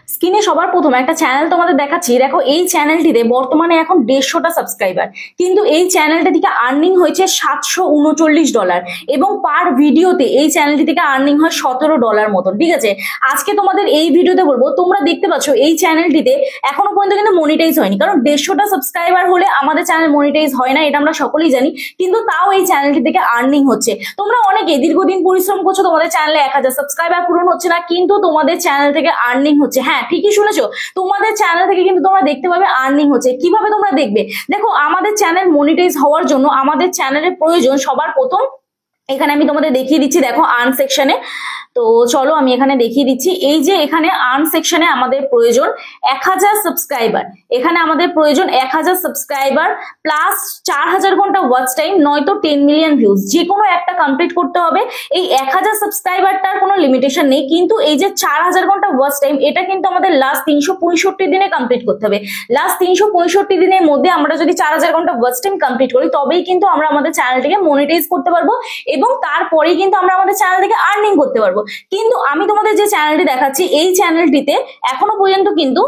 স্ক্রিনে সবার প্রথম একটা চ্যানেল তোমাদের দেখাচ্ছি। দেখো এই চ্যানেলটিতে বর্তমানে এখন 150টা সাবস্ক্রাইবার, কিন্তু এই চ্যানেলটি থেকে আর্নিং হয়েছে $739 এবং পার ভিডিওতে এই চ্যানেলটি থেকে আর্নিং হয় $17 মতন। ঠিক আছে, আজকে তোমাদের এই ভিডিওতে বলবো, তোমরা দেখতে পাচ্ছ এই চ্যানেলটিতে এখনো পর্যন্ত কিন্তু মনিটাইজ হয়নি, কারণ 150টা সাবস্ক্রাইবার হলে আমাদের চ্যানেল মনিটাইজ হয় না, এটা আমরা সকলেই জানি, কিন্তু তাও এই চ্যানেলটি থেকে আর্নিং হচ্ছে। তোমরা অনেকে দীর্ঘদিন পরিশ্রম করছো, তোমাদের চ্যানেলে 1000 সাবস্ক্রাইবার পূরণ হচ্ছে না, কিন্তু তোমাদের চ্যানেল থেকে আর্নিং হচ্ছে। হ্যাঁ, ঠিকই শুনেছো, তোমাদের চ্যানেল থেকে কিন্তু তোমরা দেখতে পাবে আর্নিং হচ্ছে। কিভাবে তোমরা দেখবে? দেখো, আমাদের চ্যানেল মনিটাইজ হওয়ার জন্য আমাদের চ্যানেলের প্রয়োজন সবার প্রথম, এখানে আমি তোমাদের দেখিয়ে দিচ্ছি। দেখো আর্ন সেকশনে, তো চলো আমি এখানে দেখিয়ে দিচ্ছি। এই যে এখানে আর্ন সেকশনে আমাদের প্রয়োজন 1000 সাবস্ক্রাইবার, এখানে আমাদের প্রয়োজন 1000 সাবস্ক্রাইবার প্লাস 4000 ঘন্টা ওয়াচ টাইম, নয়তো 10 মিলিয়ন ভিউজ, যে কোনো একটা কমপ্লিট করতে হবে। এই 1000 সাবস্ক্রাইবারটার কোনো লিমিটেশন নেই, কিন্তু এই যে 4000 ঘন্টা ওয়াচ টাইম, এটা কিন্তু আমাদের লাস্ট 365 দিনে কমপ্লিট করতে হবে। লাস্ট 365 দিনের মধ্যে আমরা যদি 4000 ঘন্টা ওয়াচ টাইম কমপ্লিট করি, তবেই কিন্তু আমরা আমাদের চ্যানেলটিকে মনিটাইজ করতে পারবো এবং তারপরেই কিন্তু আমরা আমাদের চ্যানেল থেকে আর্নিং করতে পারবো। কিন্তু আমি তোমাদের যে চ্যানেলটি দেখাচ্ছি, এই চ্যানেলটিতে এখনো পর্যন্ত কিন্তু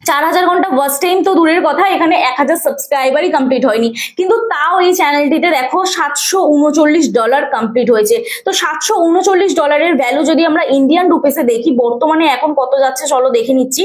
4000 ঘন্টা ওয়াচ টাইম তো দূরের কথা, এখানে 1000 সাবস্ক্রাইবারই কমপ্লিট হয়নি, কিন্তু তাও এই চ্যানেলটিতে দেখো $739 কমপ্লিট হয়েছে। তো $739 ভ্যালু যদি আমরা ইন্ডিয়ান রুপিসে দেখি, বর্তমানে এখন কত যাচ্ছে চলো দেখে নিচ্ছি।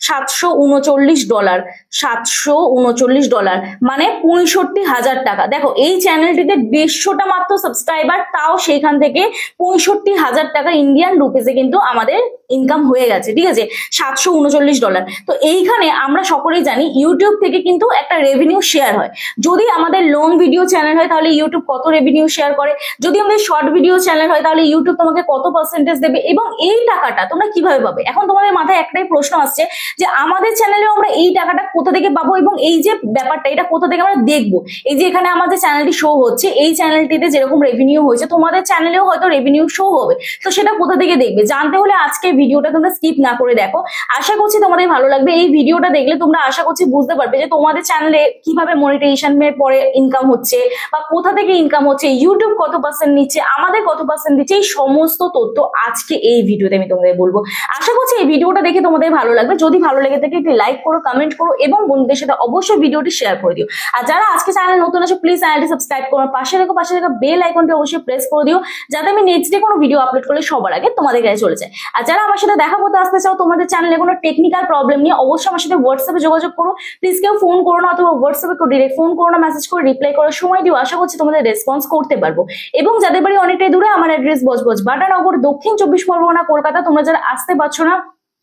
$739, $739 মানে 65,000 টাকা। দেখো এই চ্যানেলটিতে 150টা মাত্র সাবস্ক্রাইবার, তাও সেখান থেকে 65,000 টাকা ইন্ডিয়ান রুপিসে কিন্তু আমাদের ইনকাম হয়ে গেছে। ঠিক আছে, $739। তো এইখানে আমরা সকলেই জানি ইউটিউব থেকে কিন্তু একটা রেভিনিউ শেয়ার হয়। যদি আমাদের লং ভিডিও চ্যানেল হয় তাহলে ইউটিউব কত রেভিনিউ শেয়ার করে, যদি আমাদের শর্ট ভিডিও চ্যানেল হয় তাহলে ইউটিউব তোমাকে কত পার্সেন্টেজ দেবে, এবং এই টাকাটা তোমরা কিভাবে পাবে? এখন তোমাদের মাথায় একটাই প্রশ্ন আসছে যে আমাদের চ্যানেলেও আমরা এই টাকাটা কোথা থেকে পাবো, এবং এই যে ব্যাপারটা এটা কোথা থেকে আমরা দেখবো? এই যে এখানে আমাদের চ্যানেলটি শো হচ্ছে, এই চ্যানেলটিতে যেরকম রেভিনিউ হয়েছে তোমাদের চ্যানেলেও হয়তো রেভিনিউ শো হবে, তো সেটা কোথা থেকে দেখবে? জানতে হলে আজকে ভিডিওটা তোমরা স্কিপ না করে দেখো। আশা করছি তোমাদের ভালো লাগবে। এই ভিডিওটা দেখলে তোমরা আশা করছি বুঝতে পারবে যে তোমাদের চ্যানেলে কিভাবে মনিটাইজেশনের পরে ইনকাম হচ্ছে বা কোথা থেকে ইনকাম হচ্ছে, ইউটিউব কত পার্সেন্ট নিচ্ছে, আমাদের কত পার্সেন্ট দিচ্ছে, এই সমস্ত তথ্য আজকে এই ভিডিওতে আমি তোমাদের বলবো। আশা করছি এই ভিডিওটা দেখে তোমাদের ভালো লাগবে। যদি ভালো লেগে থাকে একটি লাইক করো, কমেন্ট করো এবং বন্ধুদের সাথে অবশ্যই ভিডিওটি শেয়ার করে দিও। আর যারা আজকে চ্যানেল নতুন আছে প্লিজ চ্যানেলটি সাবস্ক্রাইব করো, পাশে থাকা বেল আইকনটি অবশ্যই প্রেস করে দিও, যাতে আমি নেক্সট ডে কোনো ভিডিও আপলোড করলে সবার আগে তোমাদের কাছে চলে যায়। আর যারা আমার সাথে দেখা করতে আসতে চাও, তোমাদের চ্যানেলে কোনো টেকনিক্যাল প্রবলেম নিয়ে অবশ্যই আমার সাথে হোয়াটসঅ্যাপে যোগাযোগ করো। প্লিজ কেউ ফোন করো না, অথবা হোয়াটসঅ্যাপে ডিরেক্ট ফোন করো না, মেসেজ করে রিপ্লাই করার সময় দিও। আশা করছি তোমাদের রেসপন্স করতে পারবো। এবং যাদের বাড়ি অনেকটাই দূরে, আমার অ্যাড্রেস বজবজ বাটানগর, দক্ষিণ 24 পরগনা, কলকাতা। তোমরা যারা আসতে পারছো না,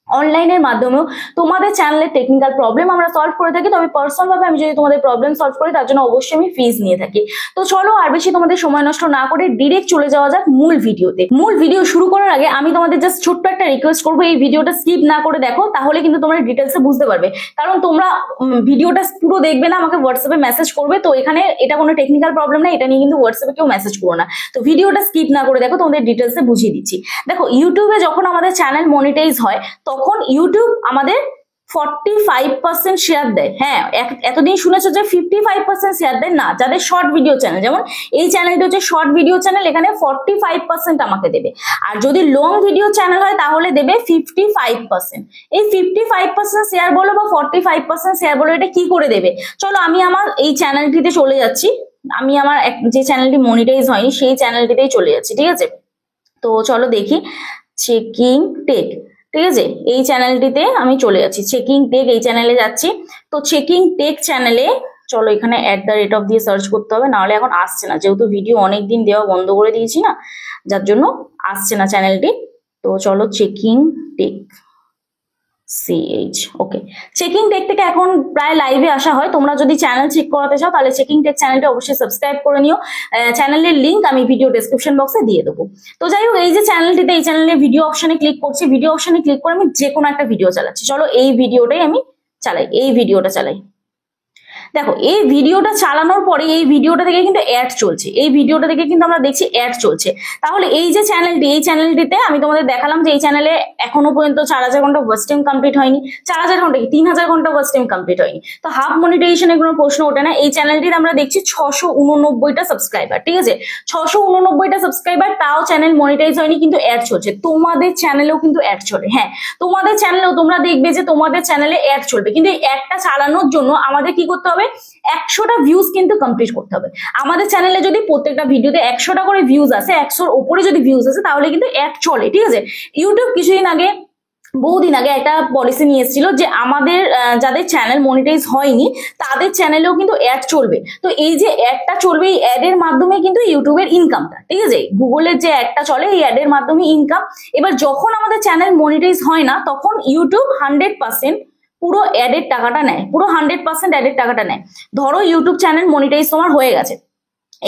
অনলাইনের মাধ্যমেও তোমাদের চ্যানেলের টেকনিক্যাল প্রবলেম আমরা সলভ করে থাকি, তবে পার্সোনাল ভাবে আমি যদি তোমাদের প্রবলেম সলভ করি তার জন্য অবশ্যই আমি ফিজ নিয়ে থাকি। তো চলো আর বেশি তোমাদের সময় নষ্ট না করে ডিরেক্ট চলে যাওয়া যাক মূল ভিডিওতে। মূল ভিডিও শুরু করার আগে আমি তোমাদের জাস্ট ছোট্ট একটা রিকোয়েস্ট করবো, এই ভিডিওটা স্কিপ না করে দেখো, তাহলে কিন্তু তোমরা ডিটেলসে বুঝতে পারবে। কারণ তোমরা ভিডিওটা পুরো দেখবে না, আমাকে হোয়াটসঅ্যাপে মেসেজ করবে। তো এখানে এটা কোনো টেকনিক্যাল প্রবলেম না, এটা নিয়ে কিন্তু হোয়াটসঅ্যাপে কেউ মেসেজ করো না। তো ভিডিওটা স্কিপ না করে দেখো, তোমাদের ডিটেলসে বুঝিয়ে দিচ্ছি। দেখো, ইউটিউবে যখন আমাদের চ্যানেল মনিটাইজ হয়, তখন ইউটিউব আমাদের 45% শেয়ার দেয়। হ্যাঁ, এতদিন শুনেছো যে 55% শেয়ার দেয় না, যাদের শর্ট ভিডিও চ্যানেল, যেমন এই চ্যানেলটি হচ্ছে শর্ট ভিডিও চ্যানেল, এখানে 45% আমাকে দেবে। আর যদি লং ভিডিও চ্যানেল হয় তাহলে দেবে 55%। এই 55% শেয়ার বলো বা 45% শেয়ার বলো, এটা কি করে দেবে? চলো আমি আমার এই চ্যানেলটিতে চলে যাচ্ছি। আমি আমার যে চ্যানেলটি মনিটাইজ হয়নি সেই চ্যানেলটিতেই চলে যাচ্ছি। ঠিক আছে, তো চলো দেখি চেকিং টেক। ঠিক আছে, এই চ্যানেলটিতে আমি চলে যাচ্ছি, চেকিং টেক এই চ্যানেলে যাচ্ছি। তো চেকিং টেক চ্যানেলে চলো, এখানে @ দিয়ে সার্চ করতে হবে, নাহলে এখন আসছে না, যেহেতু ভিডিও অনেকদিন দেওয়া বন্ধ করে দিয়েছি না, যার জন্য আসছে না চ্যানেলটি। তো চলো চেকিং টেক ওকে, চেকিং টেক থেকে এখন প্রায় লাইভে আসা হয়। তোমরা যদি চ্যানেল চেক করাতে চাও তাহলে চেকিং টেক চ্যানেলটা অবশ্যই সাবস্ক্রাইব করে নিও। চ্যানেলের লিংক আমি ভিডিও ডেসক্রিপশন বক্সে দিয়ে দেবো। তো যাই হোক, এই যে চ্যানেলটিতে, এই চ্যানেলের ভিডিও অপশনে ক্লিক করছি, ভিডিও অপশনে ক্লিক করে আমি যে কোনো একটা ভিডিও চালাচ্ছি। চলো এই ভিডিওটাই আমি চালাই, এই ভিডিওটা চালাই। দেখো এই ভিডিওটা চালানোর পরে এই ভিডিওটা থেকে কিন্তু অ্যাড চলছে, এই ভিডিওটা থেকে কিন্তু আমরা দেখছি অ্যাড চলছে। তাহলে এই যে চ্যানেলটি, এই চ্যানেলটিতে আমি তোমাদের দেখালাম যে এই চ্যানেলে এখনো পর্যন্ত 4000 ঘন্টা ওয়াচ টাইম কমপ্লিট হয়নি। 4000 ঘন্টা কি 3000 ঘন্টা ওয়াচ টাইম কমপ্লিট হয়নি, তো হাফ মনিটাইজেশনের কোনো প্রশ্ন ওঠে না। এই চ্যানেলটিতে আমরা দেখছি 689টা সাবস্ক্রাইবার, ঠিক আছে, 689টা সাবস্ক্রাইবার, তাও চ্যানেল মনিটাইজ হয়নি কিন্তু অ্যাড চলছে। তোমাদের চ্যানেলেও কিন্তু অ্যাড চলে, হ্যাঁ তোমাদের চ্যানেলেও তোমরা দেখবে যে তোমাদের চ্যানেলে অ্যাড চলবে, কিন্তু এই অ্যাডটা চালানোর জন্য আমাদের কি করতে হবে, 100টা ভিউজ কিন্তু কমপ্লিট করতে হবে। আমাদের চ্যানেলে যদি প্রত্যেকটা ভিডিওতে 100টা করে ভিউজ আসে, 100-র উপরে যদি ভিউজ আসে তাহলে কিন্তু অ্যাড চলে, ঠিক আছে। ইউটিউব কিছুদিন আগে, বহুদিন আগে একটা পলিসি নিয়ে এসেছিল যে আমাদের যাদের চ্যানেল মনিটাইজ হয়নি তাদের চ্যানেলেও কিন্তু অ্যাড চলবে। তো এই যে অ্যাডটা চলবে, এই অ্যাডের মাধ্যমে কিন্তু ইউটিউবের ইনকামটা, ঠিক আছে, গুগলের যে অ্যাডটা চলে এই অ্যাডের মাধ্যমে ইনকাম। এবার যখন আমাদের চ্যানেল মনিটাইজ হয় না তখন ইউটিউব 100% পুরো অ্যাডের টাকাটা নেয়, পুরো 100% অ্যাডের টাকাটা নেয়। ধরো ইউটিউব চ্যানেল মনিটাইজ তোমার হয়ে গেছে,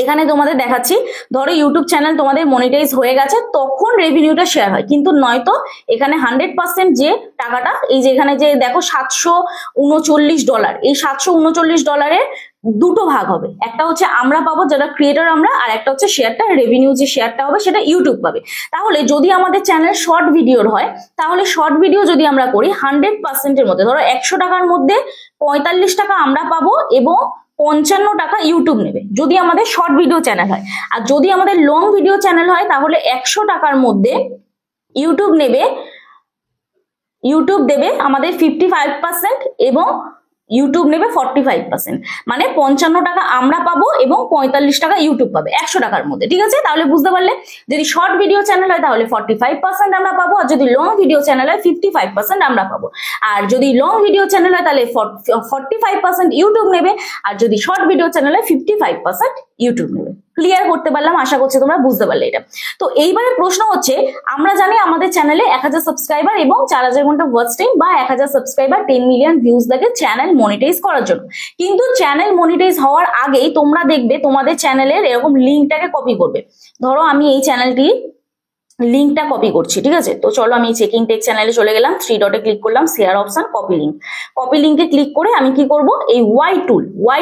এখানে তোমাদের দেখাচ্ছি, ধরো ইউটিউব চ্যানেল তোমাদের মনিটাইজ হয়ে গেছে তখন রেভিনিউটা শেয়ার হয়, কিন্তু নয়তো এখানে 100% যে টাকাটা, এই যে এখানে যে দেখো $739, এই $739 দুটো ভাগ হবে, একটা হচ্ছে আমরা পাবো যারা ক্রিয়েটর আমরা, আর একটা হচ্ছে শেয়ারটা, রেভিনিউ যে শেয়ারটা হবে সেটা ইউটিউব পাবে। তাহলে যদি আমাদের চ্যানেল শর্ট ভিডিওর হয় তাহলে শর্ট ভিডিও যদি আমরা করি 100%-এর মধ্যে, ধরো 100 টাকার মধ্যে 45 টাকা আমরা পাবো এবং 55 টাকা ইউটিউব নেবে যদি আমাদের শর্ট ভিডিও চ্যানেল হয়। আর যদি আমাদের লং ভিডিও চ্যানেল হয় তাহলে 100 টাকার মধ্যে ইউটিউব দেবে আমাদের 55% এবং ইউটিউব নেবে 45%, মানে 55 টাকা আমরা পাবো এবং 45 টাকা ইউটিউব পাবে 100 টাকার মধ্যে, ঠিক আছে। তাহলে বুঝতে পারলে, যদি শর্ট ভিডিও চ্যানেল হয় তাহলে 45% আমরা পাবো, আর যদি লং ভিডিও চ্যানেল হয় 55% আমরা পাবো। আর যদি লং ভিডিও চ্যানেল হয় তাহলে 45% ইউটিউব নেবে, আর যদি শর্ট ভিডিও চ্যানেল হয় 55% ইউটিউব নেবে। ক্লিয়ার করতে পারলাম, আশা করছি তোমরা বুঝতে পারলে এটা। তো এইবারে প্রশ্ন হচ্ছে, আমরা জানি আমাদের চ্যানেলে 1000 সাবস্ক্রাইবার এবং 4000 ঘন্টা ওয়াচ টাইম বা 1000 সাবস্ক্রাইবার 10 মিলিয়ন ভিউজ লাগে চ্যানেল মনিটাইজ করার জন্য। কিন্তু চ্যানেল মনিটাইজ হওয়ার আগেই তোমরা দেখবে তোমাদের চ্যানেলের এরকম লিঙ্কটাকে কপি করবে। ধরো আমি এই চ্যানেলটি লিঙ্কটা কপি করছি, ঠিক আছে। তো চলো আমি চেকিং টেক চ্যানেলে চলে গেলাম, 3 ডটে ক্লিক করলাম, share option, copy link. Copy লিঙ্কে ক্লিক করে আমি কি করব, এই ওয়াই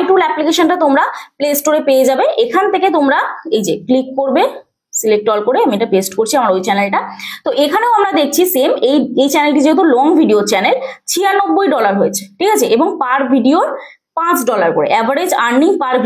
টুল অ্যাপ্লিকেশনটা তোমরা প্লে স্টোরে পেয়ে যাবে। এখান থেকে তোমরা এই যে ক্লিক করবে, সিলেক্ট অল করে আমি এটা পেস্ট করছি আমার ওই চ্যানেলটা। তো এখানেও আমরা দেখছি সেম, এই চ্যানেলটি যেহেতু লং ভিডিও চ্যানেল, $96 হয়েছে, ঠিক আছে, এবং পার ভিডিওর $5 করে অ্যাভারেজ আর্নিং পার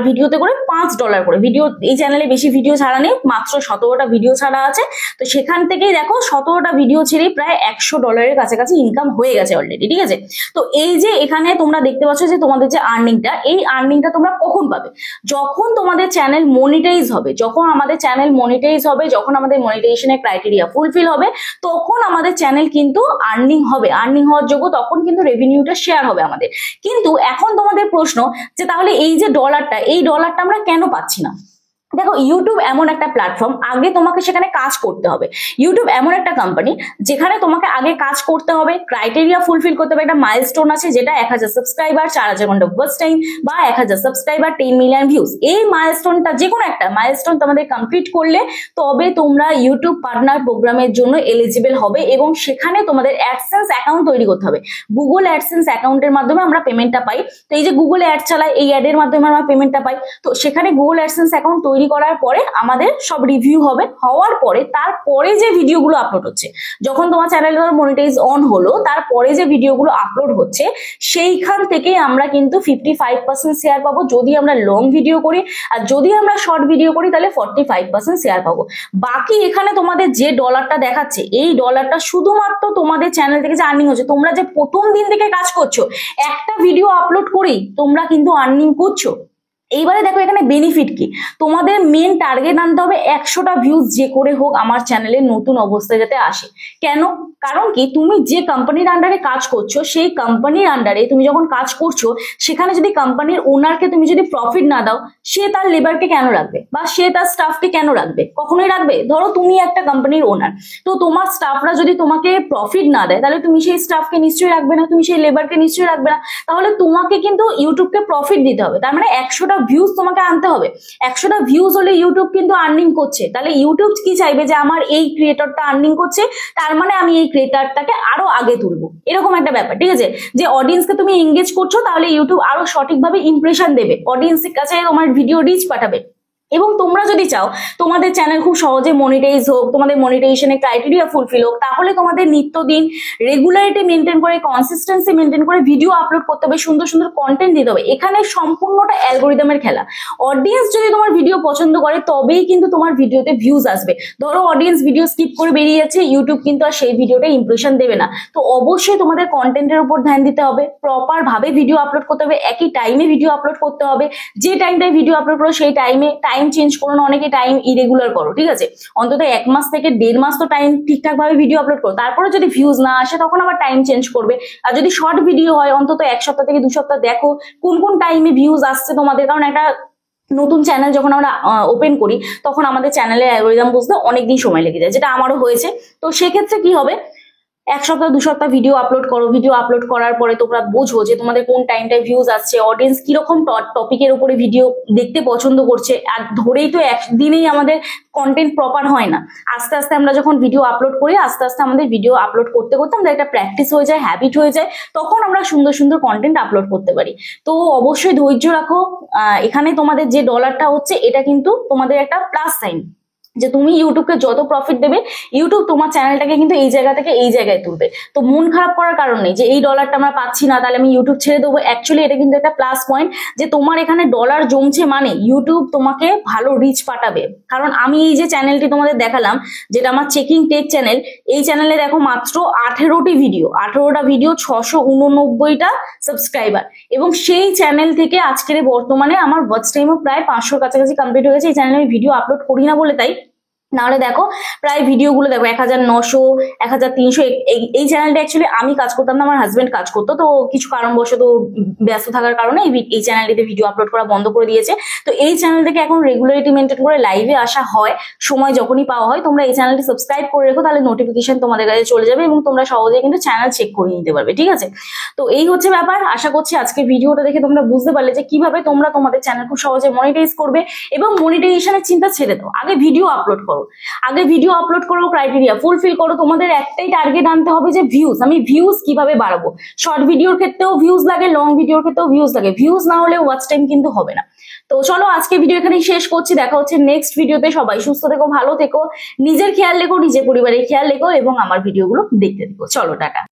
ভিডিওতে করে $5 করে। ভিডিও এই চ্যানেলে বেশি ভিডিও ছাড়া নেই, মাত্র 17টা ভিডিও ছাড়া আছে। তো সেখান থেকেই দেখো 17টা ভিডিও ছেড়েই প্রায় $100 কাছাকাছি ইনকাম হয়ে গেছে অলরেডি, ঠিক আছে। তো এই যে এখানে তোমরা দেখতে পাচ্ছ যে তোমাদের যে আর্নিংটা, এই আর্নিংটা তোমরা কখন পাবে, যখন তোমাদের চ্যানেল মনিটাইজ হবে। যখন আমাদের চ্যানেল মনিটাইজ হবে, যখন আমাদের মনিটাইজেশনের ক্রাইটেরিয়া ফুলফিল হবে, তখন আমাদের চ্যানেল কিন্তু আর্নিং হবে, আর্নিং হওয়ার যোগ্য, তখন কিন্তু রেভিনিউটা শেয়ার হবে আমাদের। কিন্তু এখন তোমাদের প্রশ্ন যে তাহলে এই যে ডলারটা, এই ডলারটা আমরা কেন পাচ্ছি না? দেখো ইউটিউব এমন একটা প্ল্যাটফর্ম, আগে তোমাকে সেখানে কাজ করতে হবে। ইউটিউব এমন একটা কোম্পানি যেখানে তোমাকে আগে কাজ করতে হবে, ক্রাইটেরিয়া ফুলফিল করতে হবে। একটা মাইলস্টোন আছে যেটা 1000 সাবস্ক্রাইবার, 4000 ঘন্টা ওয়াচ টাইম বা 1000 সাবস্ক্রাইবার 10 মিলিয়ন ভিউজ। এই মাইলস্টোনটা, যে কোনো একটা মাইলস্টোন তোমাদের কমপ্লিট করলে তবে তোমরা ইউটিউব পার্টনার প্রোগ্রামের জন্য এলিজিবল হবে এবং সেখানে তোমাদের অ্যাডসেন্স অ্যাকাউন্ট তৈরি করতে হবে। গুগল অ্যাডসেন্স অ্যাকাউন্টের মাধ্যমে আমরা পেমেন্টটা পাই। তো এই যে গুগল অ্যাড চালাই, এই অ্যাডের মাধ্যমে আমরা পেমেন্টটা পাই। তো সেখানে গুগল অ্যাডসেন্স অ্যাকাউন্ট তৈরি করার পরে আমাদের সব রিভিউ হবে, হওয়ার পরে তারপরে যে ভিডিওগুলো আপলোড হচ্ছে, যখন তোমার চ্যানেল মনিটাইজ অন হলো তারপরে যে ভিডিওগুলো আপলোড হচ্ছে, সেইখান থেকে আমরা কিন্তু 55% শেয়ার পাবো যদি আমরা লং ভিডিও করি, আর যদি আমরা শর্ট ভিডিও করি তাহলে 45% শেয়ার পাবো। বাকি এখানে তোমাদের যে ডলারটা দেখাচ্ছে, এই ডলারটা শুধুমাত্র তোমাদের চ্যানেল থেকে যে আর্নিং হচ্ছে, তোমরা যে প্রথম দিন থেকে কাজ করছো, একটা ভিডিও আপলোড করেই তোমরা কিন্তু আর্নিং করছো। এইবারে দেখো এখানে বেনিফিট কি, তোমাদের মেন টার্গেট আনতে হবে 100টা ভিউজ যে করে হোক আমার চ্যানেলে নতুন অবস্থায় যাতে আসে। কেন? কারণ কি, তুমি যে কোম্পানির আন্ডারে কাজ করছো, সেই কোম্পানির আন্ডারে তুমি যখন কাজ করছো, সেখানে যদি কোম্পানির ওনারকে তুমি যদি প্রফিট না দাও, সে তার লেবারকে কেন রাখবে বা সে তার স্টাফকে কেন রাখবে? কখনোই রাখবে? ধরো তুমি একটা কোম্পানির ওনার, তো তোমার স্টাফরা যদি তোমাকে প্রফিট না দেয় তাহলে তুমি সেই স্টাফকে নিশ্চয়ই রাখবে না, তুমি সেই লেবারকে নিশ্চয়ই রাখবে না। তাহলে তোমাকে কিন্তু ইউটিউবকে প্রফিট দিতে হবে। তার মানে 100টা ভিউজ তোমাকে আনতে হবে। 100টা ভিউজ হলে ইউটিউব কিন্তু আর্নিং করছে, তাহলে ইউটিউব কি চাইবে যে আমার এই ক্রিয়েটরটা আর্নিং করছে, তার মানে আমি এই ক্রিয়েটরটাকে আরো আগে তুলবো, এরকম একটা ব্যাপার। ঠিক আছে, যে অডিয়েন্সকে তুমি এঙ্গেজ করছো, তাহলে ইউটিউব আরো সঠিকভাবে ইমপ্রেশন দেবে, অডিয়েন্সের কাছে তোমার ভিডিও রিচ পাঠাবে। এবং তোমরা যদি চাও তোমাদের চ্যানেল খুব সহজে মনিটাইজ হোক, তোমাদের মনিটাইজেশনের ক্রাইটেরিয়া ফুলফিল হোক, তাহলে তোমাদের নিত্যদিন রেগুলারিটি মেনটেন করে, কনসিস্টেন্সি মেনটেন করে ভিডিও আপলোড করতে হবে, সুন্দর সুন্দর কন্টেন্ট দিতে হবে। এখানে সম্পূর্ণটা অ্যালগোরিদমের খেলা। অডিয়েন্স যদি তোমার ভিডিও পছন্দ করে তবেই কিন্তু তোমার ভিডিওতে ভিউজ আসবে। ধরো অডিয়েন্স ভিডিও স্কিপ করে বেরিয়ে যাচ্ছে, ইউটিউব কিন্তু আর সেই ভিডিওটা ইমপ্রেশন দেবে না। তো অবশ্যই তোমাদের কন্টেন্টের উপর ধ্যান দিতে হবে, প্রপার ভাবে ভিডিও আপলোড করতে হবে, একই টাইমে ভিডিও আপলোড করতে হবে। যে টাইমটায় ভিডিও আপলোড করো সেই টাইম চেঞ্জ করো না, অনেকে টাইম ইরেগুলার করো। ঠিক আছে, অন্তত 1 মাস থেকে 1.5 মাস তো টাইম ঠিকঠাক ভাবে ভিডিও আপলোড করো, তারপরে যদি ভিউজ না আসে তখন আবার টাইম চেঞ্জ করবে। আর যদি শর্ট ভিডিও হয় অন্তত 1 সপ্তাহ থেকে 2 সপ্তাহ দেখো কোন কোন টাইমে ভিউজ আসছে তোমাদের। কারণ একটা নতুন চ্যানেল যখন আমরা ওপেন করি তখন আমাদের চ্যানেলের অ্যালগোরিদম বুঝতে অনেকদিন সময় লেগে যায়, যেটা আমারও হয়েছে। তো সেক্ষেত্রে কি হবে, 1 সপ্তাহ 2 সপ্তাহ ভিডিও আপলোড করো, ভিডিও আপলোড করার পরে তোমরা বোঝো যে তোমাদের কোন টাইমটায় ভিউজ আসছে, অডিয়েন্স কিরকম টপিকের উপরে ভিডিও দেখতে পছন্দ করছে। আর ধরেই তো একদিনেই আমাদের কন্টেন্ট প্রপার হয় না, আস্তে আস্তে আমরা যখন ভিডিও আপলোড করি, আস্তে আস্তে আমাদের ভিডিও আপলোড করতে করতে আমাদের একটা প্র্যাকটিস হয়ে যায়, হ্যাবিট হয়ে যায়, তখন আমরা সুন্দর সুন্দর কন্টেন্ট আপলোড করতে পারি। তো অবশ্যই ধৈর্য রাখো। এখানে তোমাদের যে ডলারটা হচ্ছে এটা কিন্তু তোমাদের একটা প্লাস সাইন, যে তুমি ইউটিউবকে যত প্রফিট দেবে ইউটিউব তোমার চ্যানেলটাকে কিন্তু এই জায়গা থেকে এই জায়গায় তুলবে। তো মন খারাপ করার কারণ নেই যে এই ডলারটা আমরা পাচ্ছি না তাহলে আমি ইউটিউব ছেড়ে দেবো। অ্যাকচুয়ালি এটা কিন্তু একটা প্লাস পয়েন্ট যে তোমার এখানে ডলার জমছে, মানে ইউটিউব তোমাকে ভালো রিচ পাঠাবে। কারণ আমি এই যে চ্যানেলটি তোমাদের দেখালাম, যেটা আমার চেকিং টেক চ্যানেল, এই চ্যানেলে দেখো মাত্র 18টা ভিডিও 689টা সাবস্ক্রাইবার, এবং সেই চ্যানেল থেকে আজকের বর্তমানে আমার ওয়াচ টাইমও প্রায় 500 কাছাকাছি কমপ্লিট হয়ে গেছে। এই চ্যানেলে আমি ভিডিও আপলোড করি না বলে তাই, নাহলে দেখো প্রায় ভিডিওগুলো দেখো 1900 1300। এই চ্যানেলটা অ্যাকচুয়ালি আমি কাজ করতাম না, আমার হাজবেন্ড কাজ করতো, তো কিছু কারণবশত ব্যস্ত থাকার কারণে এই চ্যানেলটিতে ভিডিও আপলোড করা বন্ধ করে দিয়েছে। তো এই চ্যানেল থেকে এখন রেগুলারিটি মেনটেন করে লাইভে আসা হয় সময় যখনই পাওয়া হয়। তোমরা এই চ্যানেলটি সাবস্ক্রাইব করে রেখো, তাহলে নোটিফিকেশন তোমাদের কাছে চলে যাবে এবং তোমরা সহজেই কিন্তু চ্যানেল চেক করে নিতে পারবে। ঠিক আছে, তো এই হচ্ছে ব্যাপার। আশা করছি আজকে ভিডিওটা দেখে তোমরা বুঝতে পারলে যে কিভাবে তোমরা তোমাদের চ্যানেল খুব সহজে মনিটাইজ করবে। এবং মনিটাইজেশনের চিন্তা ছেড়ে দাও, আগে ভিডিও আপলোড করো, ক্রাইটেরিয়া ফুলফিল করো। তোমাদের একটাই টার্গেট আনতে হবে যে ভিউজ, আমি ভিউজ কিভাবে বাড়াবো। শর্ট ভিডিওর ক্ষেত্রেও ভিউজ লাগে, লং ভিডিওর ক্ষেত্রেও ভিউজ লাগে, ভিউজ না হলে ওয়াচ টাইম কিন্তু হবে না। তো চলো আজকে ভিডিও এখানেই শেষ করছি, দেখা হচ্ছে নেক্সট ভিডিওতে। সবাই সুস্থ থেকো, ভালো থেকো, নিজের খেয়াল রেখো, নিজের পরিবারের খেয়াল রেখো এবং আমার ভিডিওগুলো দেখতে থেকো। চলো টাটা।